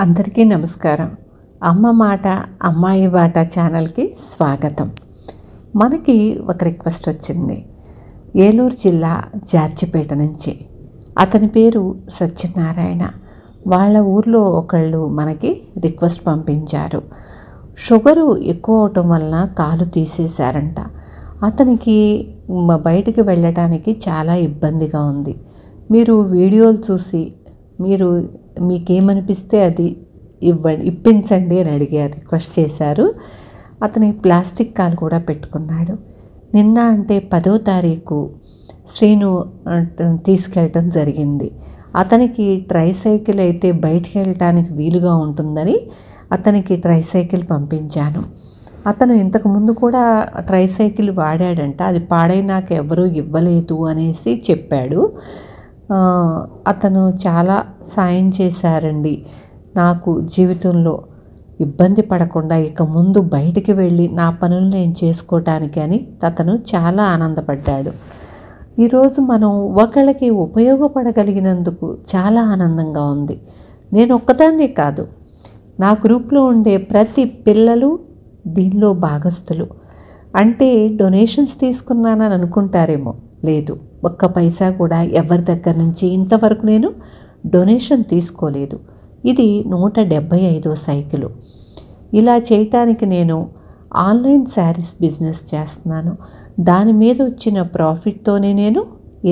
అందరికీ నమస్కారం. అమ్మ మాట అమ్మాయి బాట ఛానల్కి స్వాగతం. మనకి ఒక రిక్వెస్ట్ వచ్చింది ఏలూరు జిల్లా జార్జిపేట నుంచి. అతని పేరు సత్యనారాయణ. వాళ్ళ ఊర్లో ఒకళ్ళు మనకి రిక్వెస్ట్ పంపించారు. షుగరు ఎక్కువ అవటం వలన కాలు తీసేశారంట. అతనికి బయటికి వెళ్ళటానికి చాలా ఇబ్బందిగా ఉంది. మీరు వీడియోలు చూసి మీకేమనిపిస్తే అది ఇప్పించండి అని అడిగారు, రిక్వెస్ట్ చేశారు. అతని ప్లాస్టిక్ కాలు కూడా పెట్టుకున్నాడు. నిన్న అంటే 10వ తారీఖు శ్రీను తీసుకెళ్ళటం జరిగింది. అతనికి ట్రైసైకిల్ అయితే బయటికి వెళ్ళటానికి వీలుగా ఉంటుందని అతనికి ట్రైసైకిల్ పంపించాను. అతను ఇంతకుముందు కూడా ట్రైసైకిల్ వాడాడంట. అది పాడైనాక ఎవరూ ఇవ్వలేదు అనేసి చెప్పాడు. అతను చాలా సాయం చేశారండి. నాకు జీవితంలో ఇబ్బంది పడకుండా ఇక ముందు బయటికి వెళ్ళి నా పనులు నేను చేసుకోవటానికి అని అతను చాలా ఆనందపడ్డాడు. ఈరోజు మనం ఒకళ్ళకి ఉపయోగపడగలిగినందుకు చాలా ఆనందంగా ఉంది. నేను ఒక్కదాన్నే కాదు, నా గ్రూప్లో ఉండే ప్రతి పిల్లలు దీనిలో భాగస్థులు. అంటే డొనేషన్స్ తీసుకున్నానని అనుకుంటారేమో, లేదు, ఒక్క పైసా కూడా ఎవరి దగ్గర నుంచి ఇంతవరకు నేను డొనేషన్ తీసుకోలేదు. ఇది 175వ సైకిలు. ఇలా చేయటానికి నేను ఆన్లైన్ శారీస్ బిజినెస్ చేస్తున్నాను. దాని మీద వచ్చిన ప్రాఫిట్తోనే నేను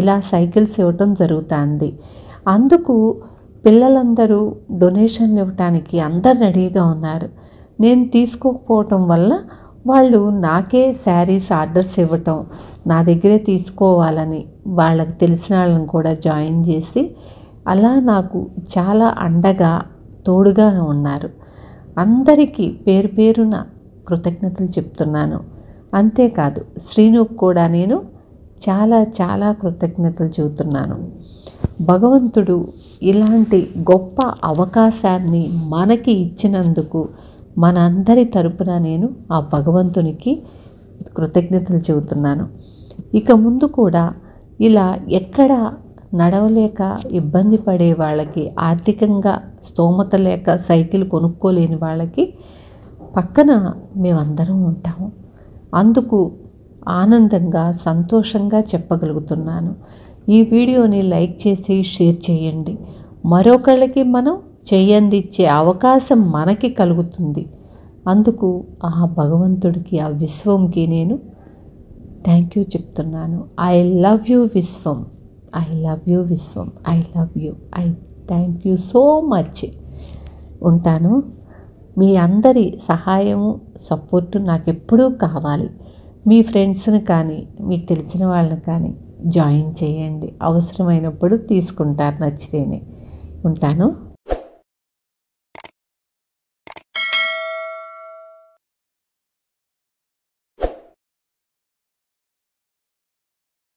ఇలా సైకిల్స్ ఇవ్వటం జరుగుతుంది. అందుకు పిల్లలందరూ డొనేషన్లు ఇవ్వటానికి అందరు రెడీగా ఉన్నారు. నేను తీసుకోకపోవటం వల్ల వాళ్ళు నాకే శారీస్ ఆర్డర్స్ ఇవ్వటం, నా దగ్గరే తీసుకోవాలని వాళ్ళకి తెలిసిన వాళ్ళని కూడా జాయిన్ చేసి అలా నాకు చాలా అండగా తోడుగా ఉన్నారు. అందరికీ పేరు పేరున కృతజ్ఞతలు చెప్తున్నాను. అంతేకాదు శ్రీనుకు కూడా నేను చాలా చాలా కృతజ్ఞతలు చెబుతున్నాను. భగవంతుడు ఇలాంటి గొప్ప అవకాశాన్ని మనకి ఇచ్చినందుకు మనందరి తరపున నేను ఆ భగవంతునికి కృతజ్ఞతలు చెబుతున్నాను. ఇక ముందు కూడా ఇలా ఎక్కడ నడవలేక ఇబ్బంది పడే వాళ్ళకి, ఆర్థికంగా స్తోమత లేక సైకిల్ కొనుక్కోలేని వాళ్ళకి పక్కన మేమందరం ఉంటాము. అందుకు ఆనందంగా సంతోషంగా చెప్పగలుగుతున్నాను. ఈ వీడియోని లైక్ చేసి షేర్ చేయండి. మరొకళ్ళకి మనం చెయ్యందిచ్చే అవకాశం మనకి కలుగుతుంది. అందుకు ఆ భగవంతుడికి, ఆ విశ్వంకి నేను థ్యాంక్ యూ చెప్తున్నాను. I love you Vishwam, I love you Vishwam, I love you, I thank you so much. ఉంటాను. మీ అందరి సహాయము, సపోర్టు నాకు ఎప్పుడూ కావాలి. మీ ఫ్రెండ్స్ని కానీ మీకు తెలిసిన వాళ్ళని కానీ జాయిన్ చేయండి. అవసరమైనప్పుడు తీసుకుంటారు, నచ్చితేనే. ఉంటాను.